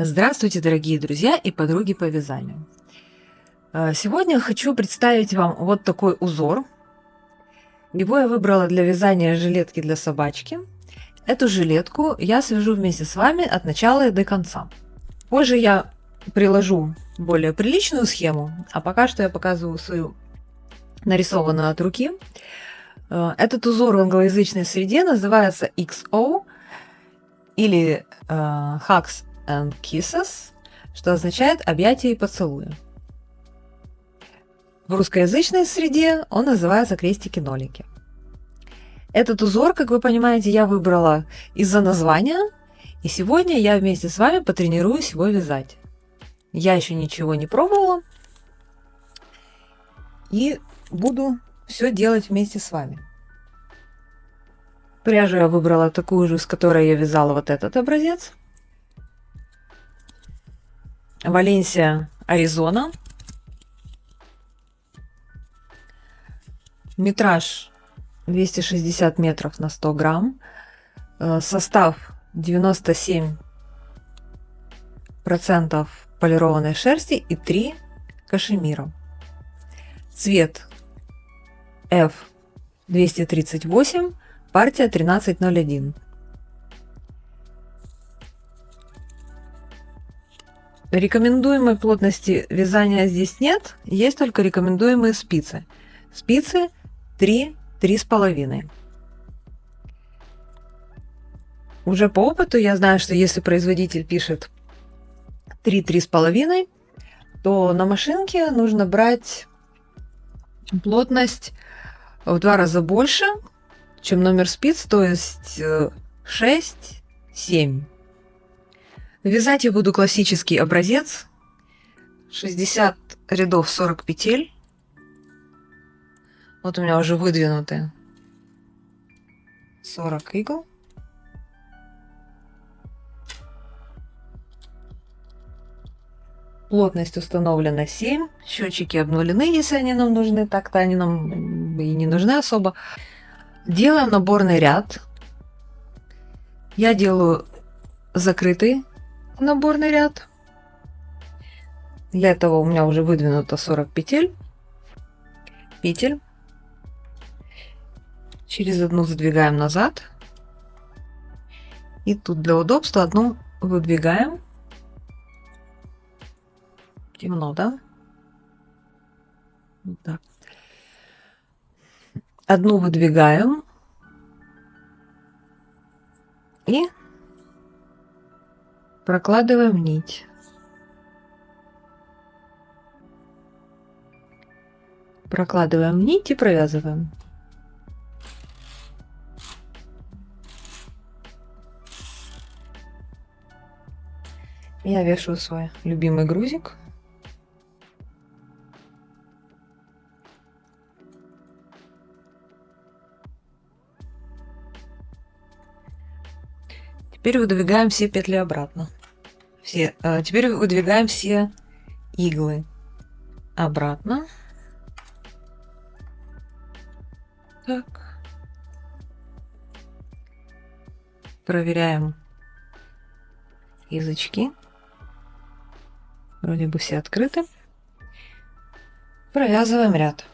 Здравствуйте, дорогие друзья и подруги по вязанию. Сегодня хочу представить вам вот такой узор. Его я выбрала для вязания жилетки для собачки. Эту жилетку я свяжу вместе с вами от начала и до конца. Позже я приложу более приличную схему, а пока что я показываю свою нарисованную от руки. Этот узор в англоязычной среде называется XO или Hugs and Kisses, что означает объятия и поцелуи. В русскоязычной среде он называется крестики-нолики. Этот узор, как вы понимаете, я выбрала из-за названия, и сегодня я вместе с вами потренируюсь его вязать. Я еще ничего не пробовала, и буду все делать вместе с вами. Пряжу я выбрала такую же, с которой я вязала вот этот образец. Валенсия, Аризона. Метраж 260 метров на 100 грамм. Состав 97% полированной шерсти и 3 кашемира. Цвет F238, партия 1301. Рекомендуемой плотности вязания здесь нет, есть только рекомендуемые спицы. Спицы 3-3,5. Уже по опыту я знаю, что если производитель пишет 3-3,5, то на машинке нужно брать плотность в 2 раза больше, чем номер спиц, то есть 6-7. Вязать я буду классический образец. 60 рядов 40 петель. Вот у меня уже выдвинуты 40 игл. Плотность установлена 7. Счетчики обнулены, если они нам нужны. Так-то они нам и не нужны особо. Делаем наборный ряд. Я делаю закрытый наборный ряд. Для этого у меня уже выдвинуто 40 петель. Через одну задвигаем назад. И тут для удобства одну выдвигаем. Темно, да? Вот так. Одну выдвигаем. И прокладываем нить. Прокладываем нить и провязываем. Я вешаю свой любимый грузик. Теперь выдвигаем все петли обратно. Теперь выдвигаем все иглы обратно. Так. Проверяем язычки. Вроде бы все открыты. Провязываем ряд.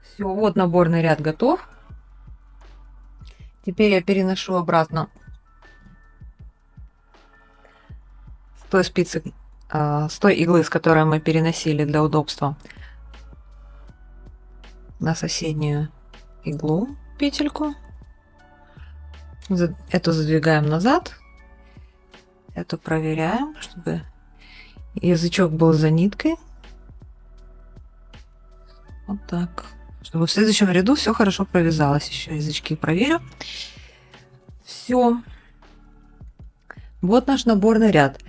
Все, вот наборный ряд готов. Теперь я переношу обратно с той спицы, с той иглы, с которой мы переносили для удобства, на соседнюю иглу петельку. Эту задвигаем назад. Эту проверяем, чтобы язычок был за ниткой. Вот так. Чтобы в следующем ряду все хорошо провязалось. Еще язычки проверю. Все. Вот наш наборный ряд.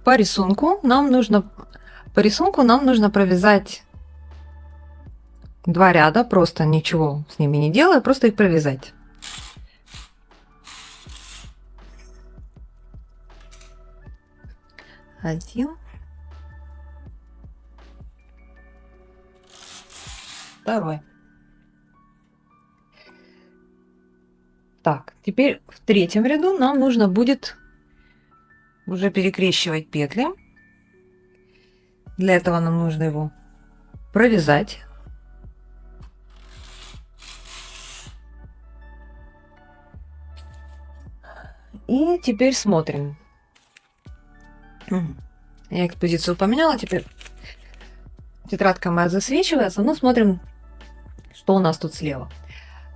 По рисунку нам нужно провязать 2 ряда. Просто ничего с ними не делая, просто их провязать. Один. Второй. Так, теперь в третьем ряду нам нужно будет уже перекрещивать петли. Для этого нам нужно его провязать. И теперь смотрим. Я экспозицию поменяла, теперь тетрадка моя засвечивается, но смотрим, что у нас тут слева.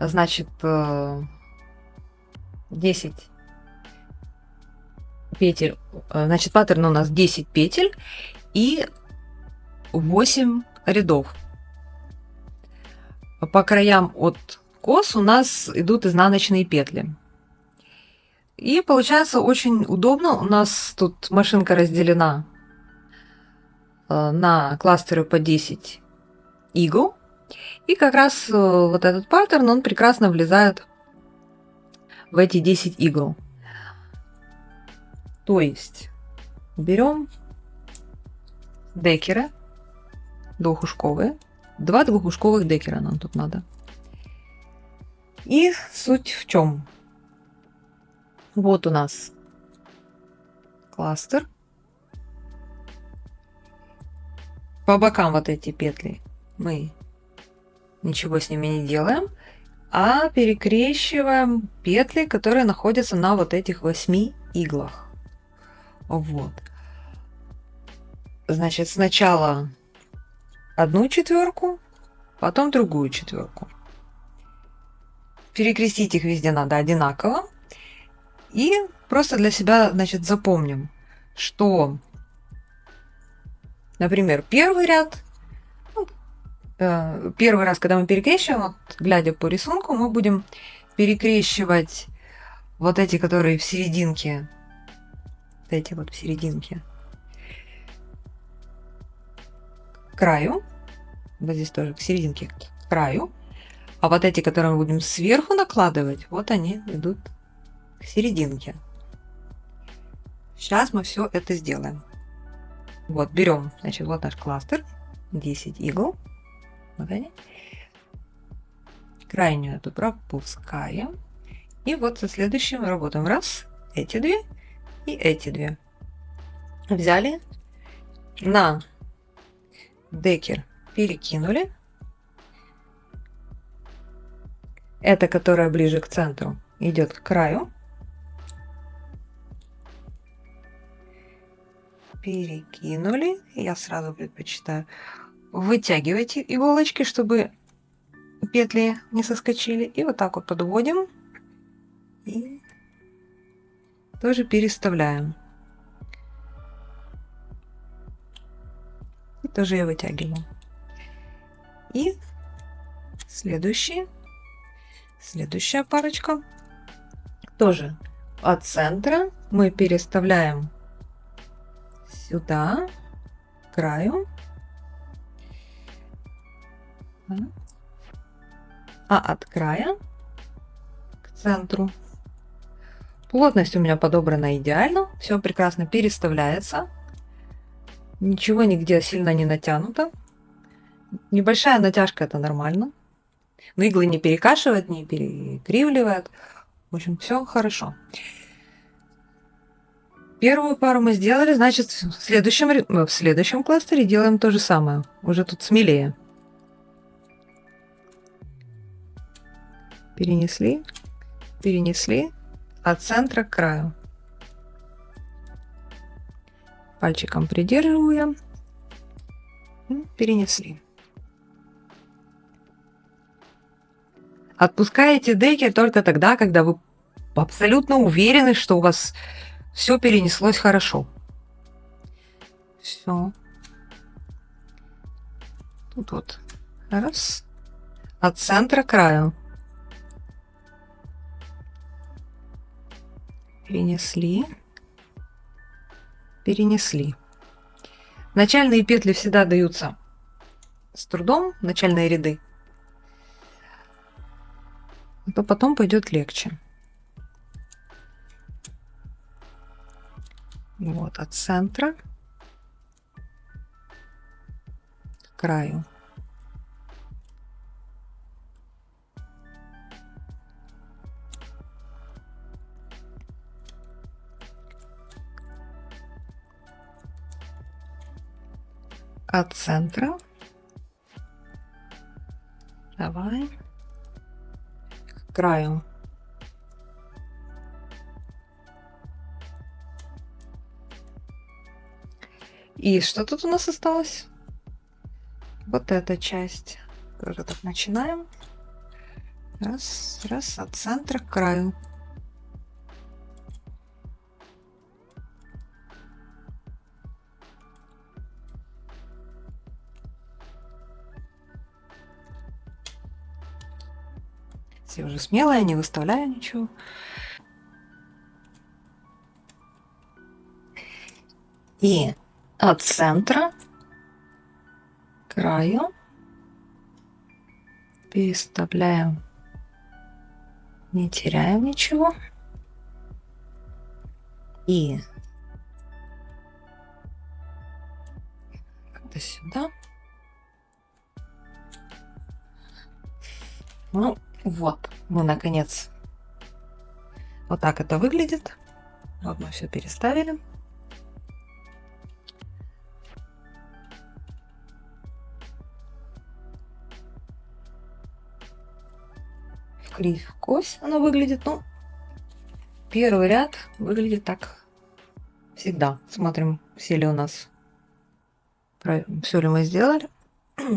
Значит, 10 петель, значит, паттерн у нас 10 петель и 8 рядов. По краям от кос у нас идут изнаночные петли. И получается очень удобно. У нас тут машинка разделена на кластеры по 10 игл. И как раз вот этот паттерн, он прекрасно влезает в эти 10 игл. То есть берем декеры двухушковые. 2 двухушковых декера нам тут надо. И суть в чем? Вот у нас кластер. По бокам вот эти петли мы ничего с ними не делаем, а перекрещиваем петли, которые находятся на вот этих 8 иглах. Вот. Значит, сначала одну четверку, потом другую четверку. Перекрестить их везде надо одинаково. И просто для себя, значит, запомним, что, например, первый ряд, первый раз, когда мы перекрещиваем, вот, глядя по рисунку, мы будем перекрещивать вот эти, которые в серединке, вот эти вот в серединке, к краю, вот здесь тоже к серединке, к краю, а вот эти, которые мы будем сверху накладывать, вот они идут к серединке. Сейчас мы все это сделаем. Вот, берем, значит, вот наш кластер, 10 игл, вот они. Крайнюю эту пропускаем. И вот со следующим работаем. Раз, эти две и эти две. Взяли, на декер перекинули. Эта, которая ближе к центру, идет к краю. Перекинули. Я сразу предпочитаю вытягивать иголочки, чтобы петли не соскочили. И вот так вот подводим. И тоже переставляем. И тоже я вытягиваю. И следующая парочка. Тоже от центра мы переставляем сюда, к краю. А от края к центру. Плотность у меня подобрана идеально. Все прекрасно переставляется. Ничего нигде сильно не натянуто. Небольшая натяжка — это нормально. Но иглы не перекашивает, не перекривливает. В общем, все хорошо. Первую пару мы сделали, значит, в следующем кластере делаем то же самое. Уже тут смелее. Перенесли, перенесли от центра к краю. Пальчиком придерживаем. Перенесли. Отпускаете деки только тогда, когда вы абсолютно уверены, что у вас все перенеслось хорошо. Все. Тут вот. Раз. От центра к краю. Перенесли. Перенесли. Начальные петли всегда даются с трудом, начальные ряды. То потом пойдет легче. Вот от центра к краю. от центра. Давай. К краю. И что тут у нас осталось? Вот эта часть. Тоже так начинаем. Раз, раз, от центра к краю. Все уже смелая, не выставляю ничего. И от центра к краю переставляем, не теряем ничего. И как-то сюда. Ну вот, мы наконец. Вот так это выглядит. Вот мы все переставили. Кривь кось оно выглядит. Ну, первый ряд выглядит так всегда. Смотрим, все ли у нас, все ли мы сделали.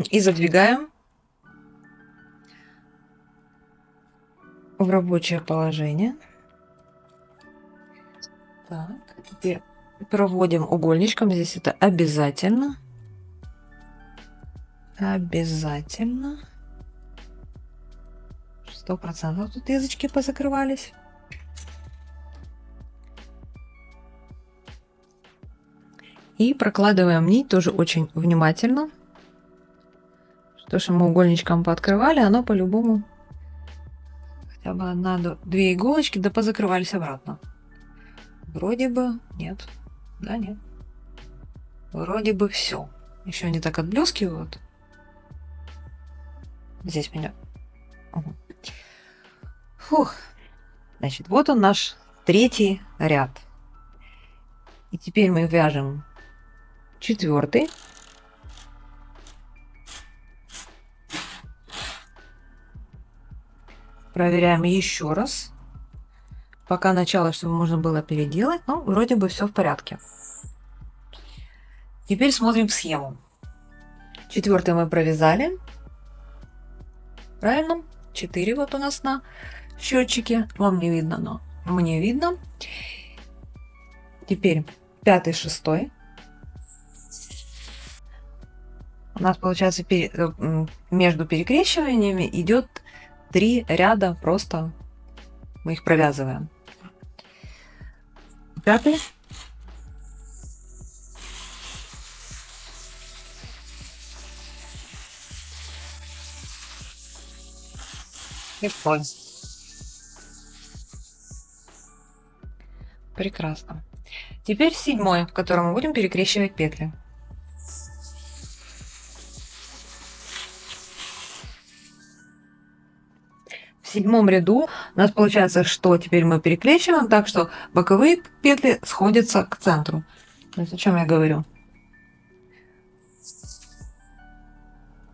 И задвигаем в рабочее положение. Так, теперь проводим угольничком. Здесь это обязательно. Обязательно. 100% тут язычки позакрывались. И прокладываем нить тоже очень внимательно. То, что мы угольничком пооткрывали, оно по-любому хотя бы одна-две иголочки, да позакрывались обратно. Вроде бы нет. Да, нет. Вроде бы все. Еще они так отблескивают. Здесь меня. Угу. Фух. Значит, вот он наш третий ряд. И теперь мы вяжем четвертый. Проверяем еще раз. Пока начало, чтобы можно было переделать. Но вроде бы все в порядке. Теперь смотрим схему. Четвертый мы провязали. Правильно? 4 вот у нас на счетчике. Вам не видно, но мне видно. Теперь 5, 6. У нас получается между перекрещиваниями идет 3 ряда, просто мы их провязываем. 5. И второй. Прекрасно. Теперь 7, в котором мы будем перекрещивать петли. В 7 ряду у нас получается, что теперь мы перекрещиваем так, что боковые петли сходятся к центру. То есть о чем я говорю?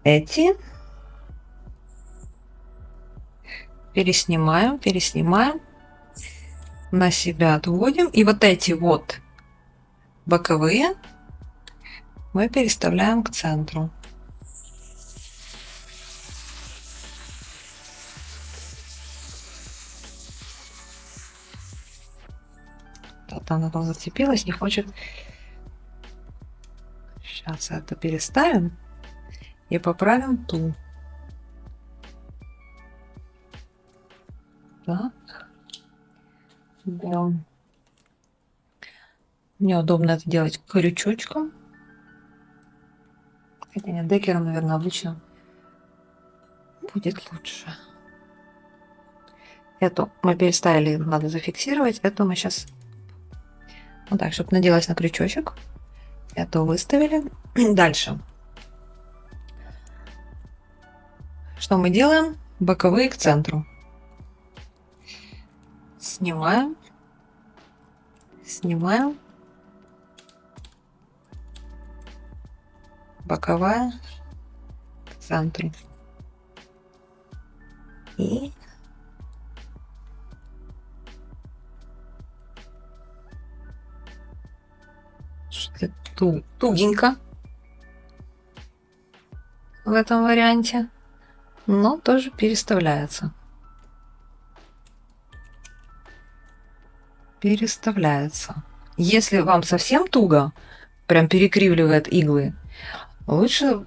Эти переснимаем, на себя отводим. И вот эти вот боковые мы переставляем к центру. Вот она там зацепилась, не хочет. Сейчас это переставим и поправим ту. Так. Берем. Мне удобно это делать крючочком. Хотя нет, декером, наверное, обычно будет лучше. Эту мы переставили, надо зафиксировать. Эту мы сейчас вот так, чтобы наделась на крючочек. Эту выставили. Дальше. Что мы делаем? Боковые к центру. Снимаем. боковая к центру. И тугенько в этом варианте, но тоже переставляется. Если вам совсем туго, прям перекривливает иглы, лучше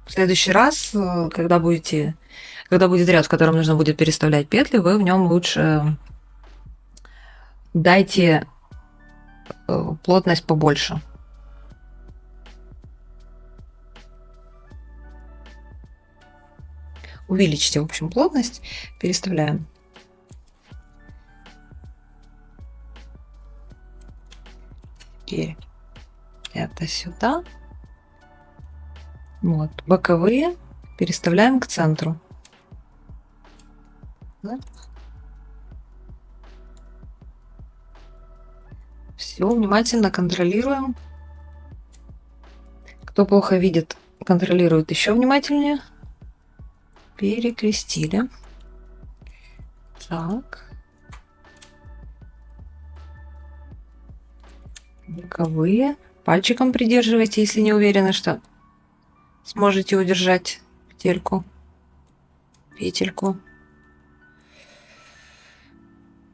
в следующий раз, когда будет ряд, в котором нужно будет переставлять петли, вы в нем лучше дайте плотность побольше. Увеличьте, в общем, плотность, переставляем. Теперь это сюда. Вот, боковые переставляем к центру. Да? Все, внимательно контролируем. Кто плохо видит, контролирует еще внимательнее. Перекрестили. Так. Боковые. Пальчиком придерживайте, если не уверены, что сможете удержать петельку.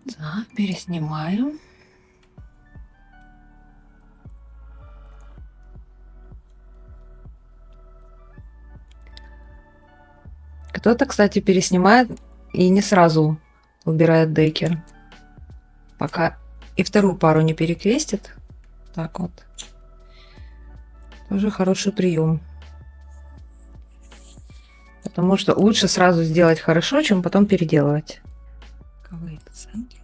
Так, переснимаем. Кто-то, кстати, переснимает и не сразу убирает декер, пока и вторую пару не перекрестит. Так вот. Тоже хороший прием. Потому что лучше сразу сделать хорошо, чем потом переделывать. Боковые к центру.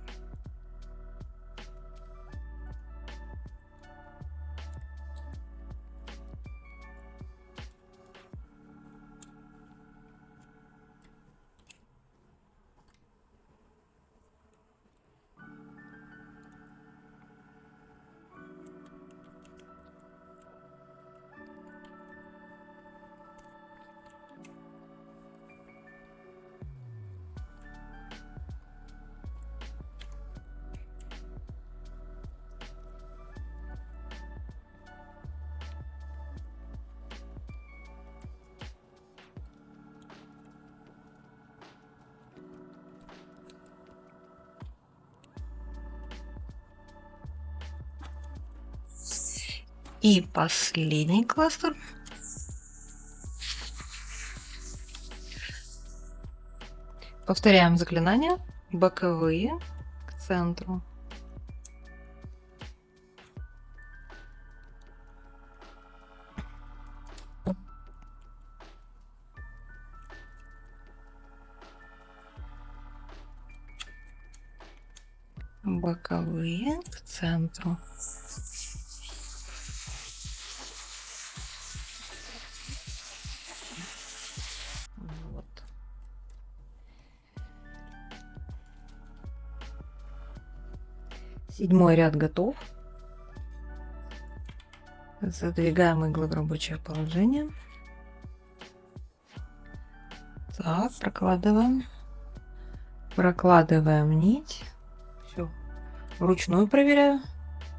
И последний кластер. Повторяем заклинание. Боковые к центру. Боковые к центру. Вот. Седьмой ряд готов. Задвигаем иглы в рабочее положение. Так, прокладываем нить. Все. Вручную проверяю.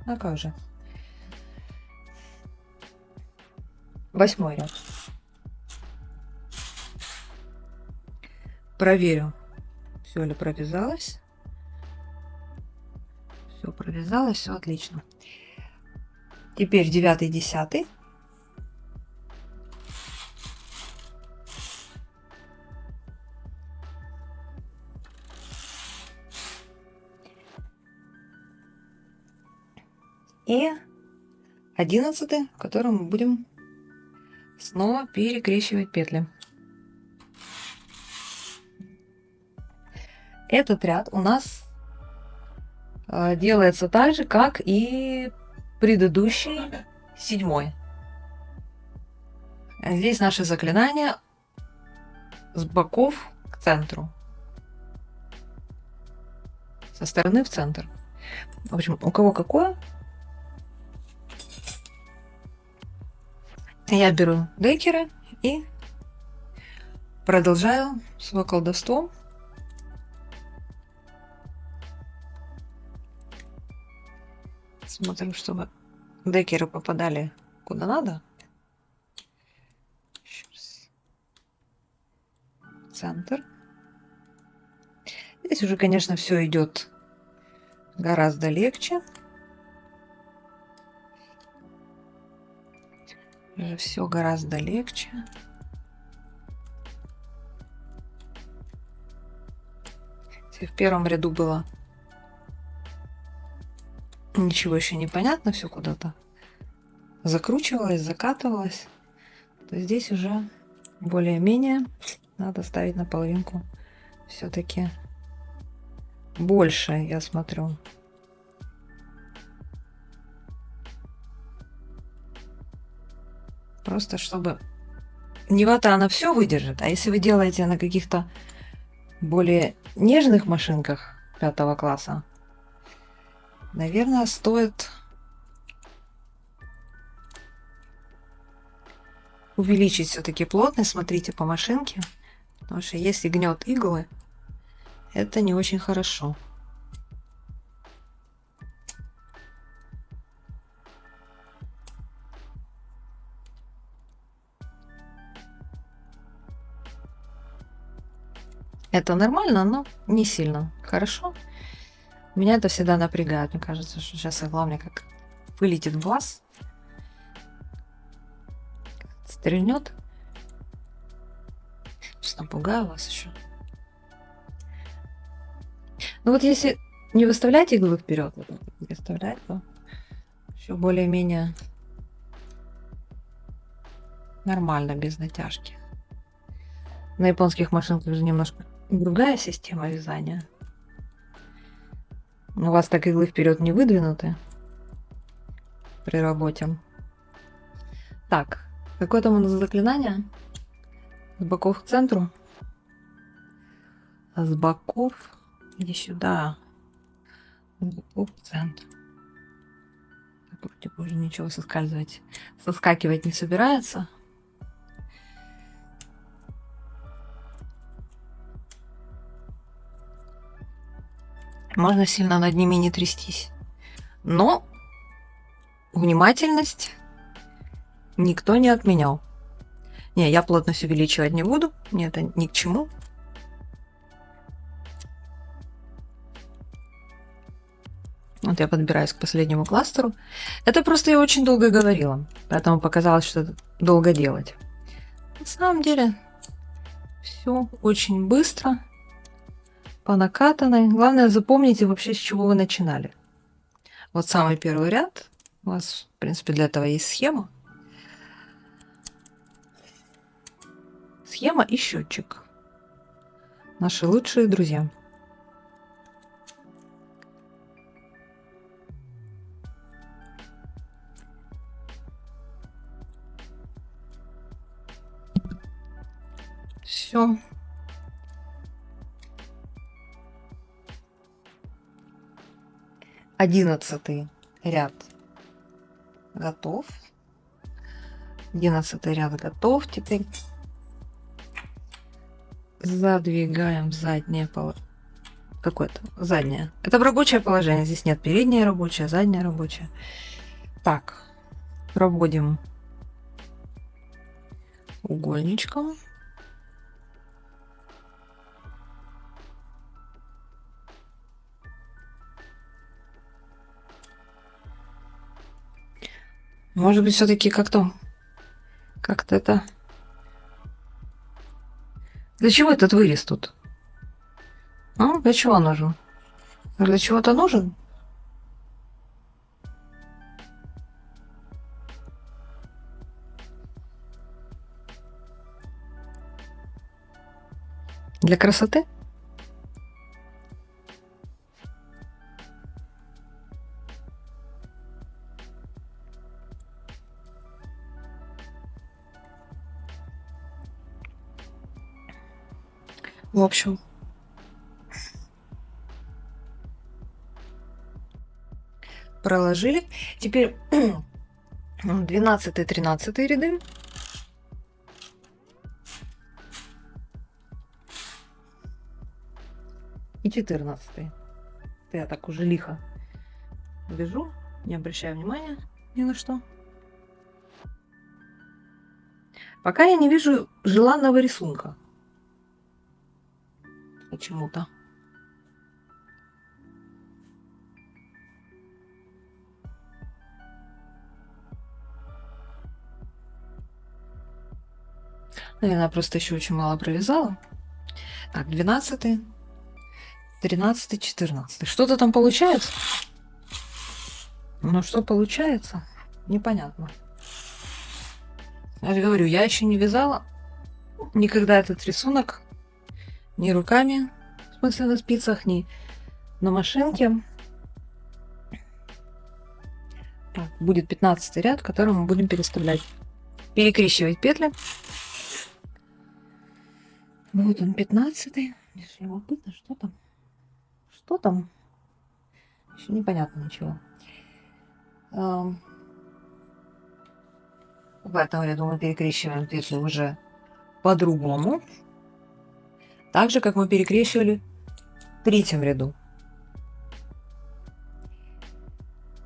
А как же? Восьмой ряд. Проверю, все ли провязалось. Все провязалось, все отлично. Теперь 9, 10. И 11, в котором мы будем снова перекрещивать петли. Этот ряд у нас делается так же, как и предыдущий, 7. Здесь наше заклинание с боков к центру, со стороны в центр. В общем, у кого какое. Я беру декеры и продолжаю свое колдовство. Смотрим, чтобы декеры попадали куда надо. Сейчас. Центр. Здесь уже, конечно, все идет гораздо легче. Все гораздо легче. Если в первом ряду было ничего еще не понятно, все куда-то закручивалось, закатывалось, то здесь уже более-менее надо ставить на половинку все-таки больше, я смотрю. Просто чтобы не вата, она все выдержит. А если вы делаете на каких-то более нежных машинках 5 класса, наверное, стоит увеличить все-таки плотность. Смотрите по машинке, потому что если гнет иглы, это не очень хорошо. Это нормально, но не сильно хорошо. Меня это всегда напрягает. Мне кажется, что сейчас игла мне как вылетит в глаз, стрельнет. Сейчас напугаю вас еще. Ну вот если не выставлять иглы вперед, вот выставлять, то еще более-менее нормально, без натяжки. На японских машинках же немножко другая система вязания. У вас так иглы вперед не выдвинуты при работе. Так, какое там у нас заклинание? С боков к центру. С боков иди сюда. С боков к центру. Вроде бы уже ничего соскакивать не собирается. Можно сильно над ними не трястись. Но внимательность никто не отменял. Не, я плотность увеличивать не буду. Мне это ни к чему. Вот я подбираюсь к последнему кластеру. Это просто я очень долго говорила. Поэтому показалось, что это долго делать. На самом деле все очень быстро. По накатанной. Главное, запомните вообще, с чего вы начинали. Вот самый первый ряд. У вас, в принципе, для этого есть схема. Схема и счетчик. Наши лучшие друзья. Все. Одиннадцатый ряд готов. 11 ряд готов. Теперь задвигаем заднее положение. Какое-то заднее. Это в рабочее положение. Здесь нет переднее рабочее, заднее рабочее. Так, проводим угольничком. Может быть, все-таки как-то это... Для чего этот вырез тут? А? Для чего нужен? Для чего-то нужен? Для красоты? В общем, проложили. Теперь 12-13 ряды и 14. Я так уже лихо вяжу, не обращаю внимания ни на что. Пока я не вижу желанного рисунка. Почему-то. Наверное, просто еще очень мало провязала. Так, 12, 13, 14. Что-то там получается? Но что получается? Непонятно. Я же говорю, я еще не вязала никогда этот рисунок ни руками, в смысле на спицах, ни на машинке. Так, будет 15 ряд, который мы будем переставлять. Перекрещивать петли. Вот он, 15-й. Любопытно, что там? Что там? Еще непонятно ничего. В этом ряду мы перекрещиваем петли уже по-другому. Так же, как мы перекрещивали в третьем ряду.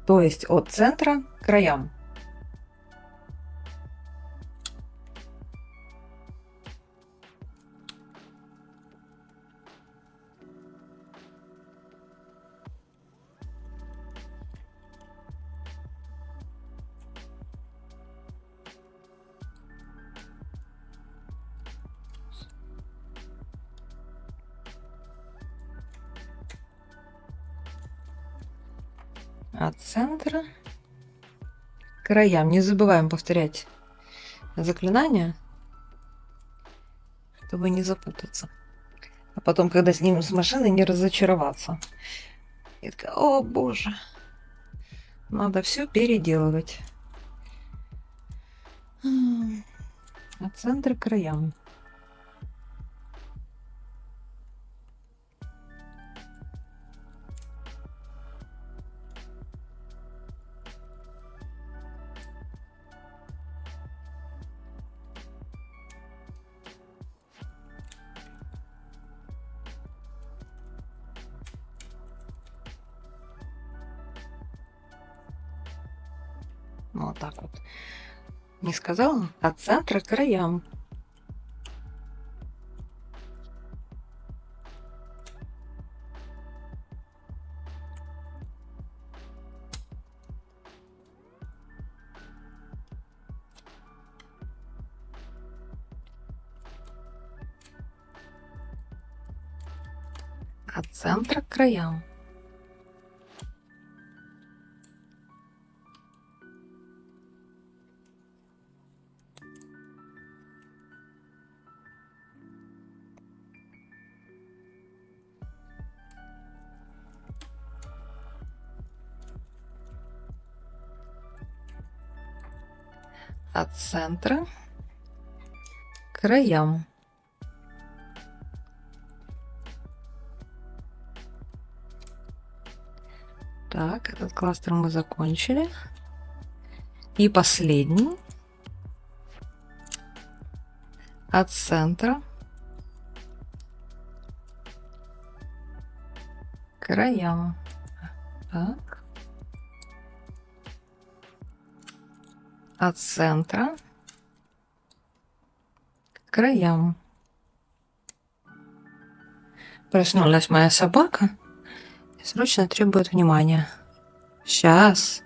То есть от центра к краям. От центра к краям. Не забываем повторять заклинания, чтобы не запутаться. А потом, когда снимем с машины, не разочароваться. И такая, о боже, надо все переделывать. От центра к краям. Вот так вот. Не сказала? От центра к краям. От центра к краям. От центра к краям. Так, этот кластер мы закончили. И последний. От центра к краям. Так. От центра к краям. Проснулась моя собака и срочно требует внимания. Сейчас.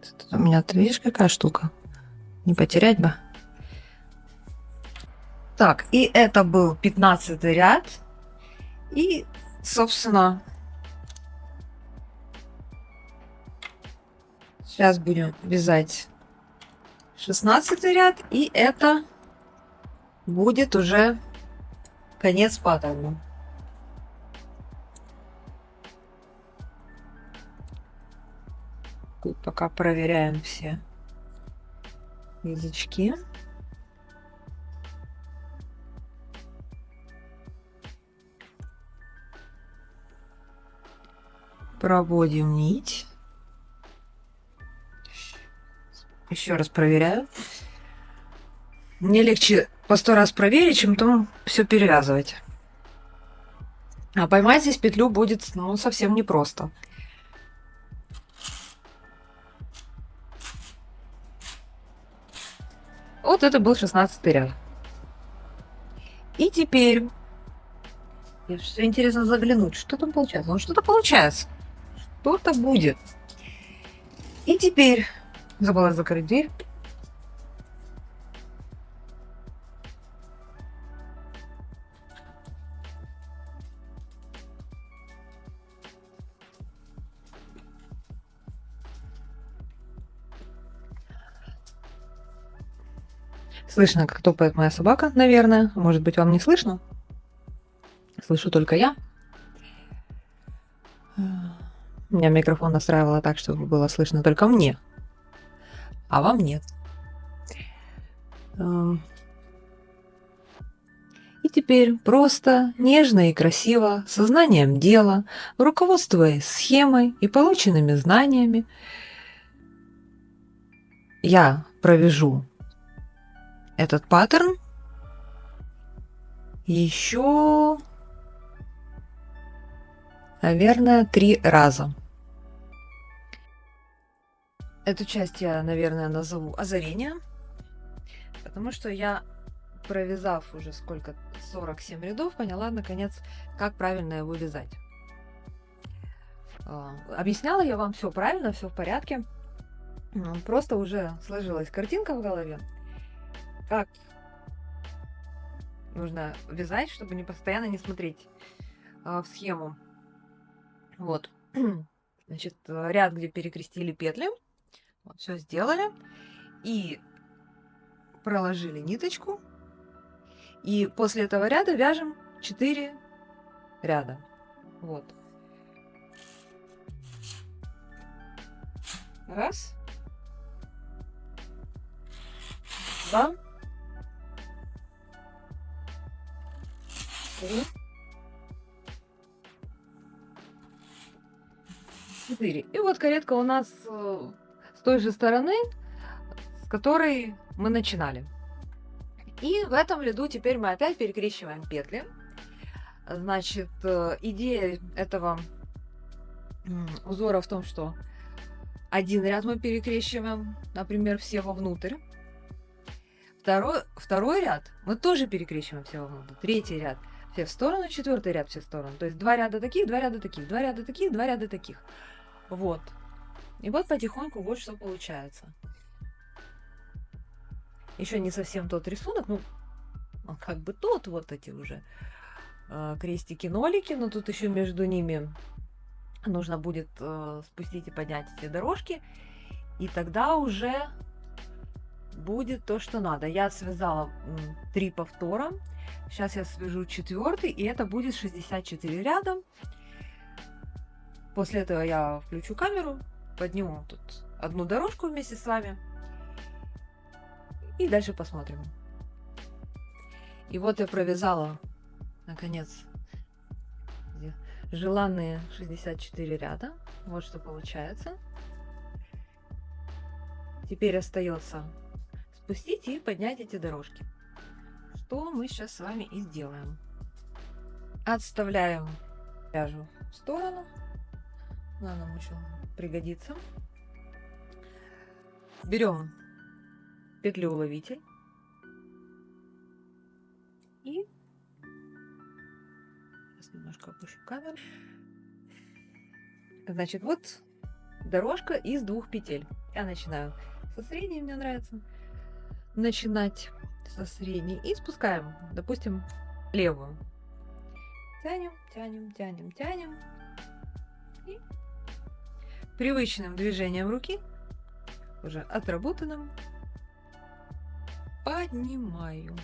Тут у меня, ты видишь, какая штука? Не потерять бы. Так, и это был 15-й ряд. И, собственно, сейчас будем вязать 16-й ряд. И это будет уже конец паттерна. Тут пока проверяем все язычки. Проводим нить. Еще раз проверяю. Мне легче по 100 раз проверить, чем потом все перевязывать. А поймать здесь петлю будет, ну, совсем непросто. Вот это был 16-й ряд. И теперь все интересно заглянуть, что там получается. Ну, что-то получается. Что-то будет. И теперь забыла закрыть дверь. Слышно, как топает моя собака, наверное. Может быть, вам не слышно? Слышу только я. У меня микрофон настраивала так, чтобы было слышно только мне, а вам нет. И теперь просто, нежно и красиво, сознанием дела, руководствуясь схемой и полученными знаниями, я провяжу этот паттерн еще, наверное, 3 раза. Эту часть я, наверное, назову озарение, потому что я, провязав уже сколько, 47 рядов, поняла, наконец, как правильно его вязать. Объясняла я вам все правильно, все в порядке. Просто уже сложилась картинка в голове, как нужно вязать, чтобы не постоянно не смотреть в схему. Вот. Значит, ряд, где перекрестили петли. Вот, все сделали. И проложили ниточку. И после этого ряда вяжем 4 ряда. Вот. Раз. Два. Три. 4. И вот каретка у нас с той же стороны, с которой мы начинали. И в этом ряду теперь мы опять перекрещиваем петли. Значит, идея этого узора в том, что один ряд мы перекрещиваем, например, все вовнутрь. Второй ряд мы тоже перекрещиваем все вовнутрь. Третий ряд все в сторону, четвертый ряд все в сторону. То есть 2 ряда таких, 2 ряда таких, 2 ряда таких, 2 ряда таких. Вот. И вот потихоньку вот что получается. Еще не совсем тот рисунок, ну, как бы тот, вот эти уже крестики-нолики, но тут еще между ними нужно будет спустить и поднять эти дорожки, и тогда уже будет то, что надо. Я связала 3 повтора, сейчас я свяжу 4-й, и это будет 64 ряда. После этого я включу камеру, подниму тут одну дорожку вместе с вами, и дальше посмотрим. И вот я провязала, наконец, желанные 64 ряда. Вот что получается. Теперь остается спустить и поднять эти дорожки, что мы сейчас с вами и сделаем. Отставляем пряжу в сторону, она нам еще пригодится. Берем петлю-уловитель и сейчас немножко опущу камеру. Значит, вот дорожка из 2 петель. Я начинаю со средней, мне нравится начинать со средней, и спускаем, допустим, левую. Тянем, тянем, тянем, тянем. И привычным движением руки, уже отработанным, поднимаю.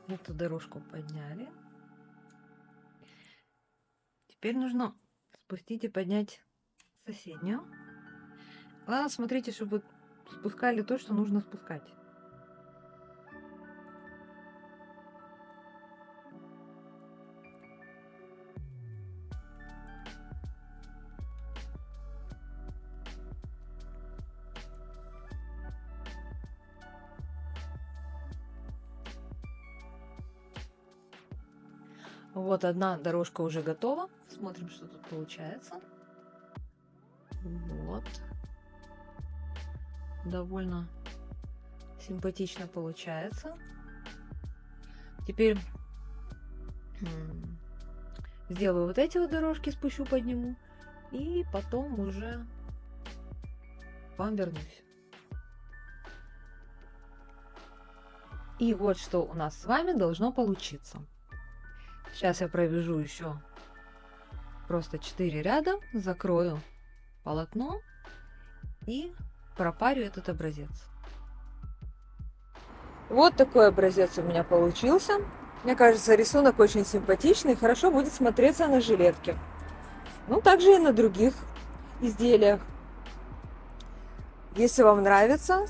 Эту дорожку подняли. Теперь нужно спустить и поднять соседнюю. Главное, смотрите, чтобы спускали то, что нужно спускать. Вот одна дорожка уже готова. Смотрим, что тут получается. Вот. Довольно симпатично получается. Теперь сделаю вот эти вот дорожки, спущу, подниму. И потом уже вам вернусь. И вот что у нас с вами должно получиться. Сейчас я провяжу еще просто 4 ряда, закрою полотно и пропарю этот образец. Вот такой образец у меня получился. Мне кажется, рисунок очень симпатичный, хорошо будет смотреться на жилетке. Ну, также и на других изделиях. Если вам нравится,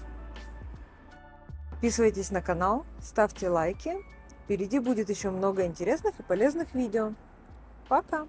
подписывайтесь на канал, ставьте лайки. Впереди будет еще много интересных и полезных видео. Пока!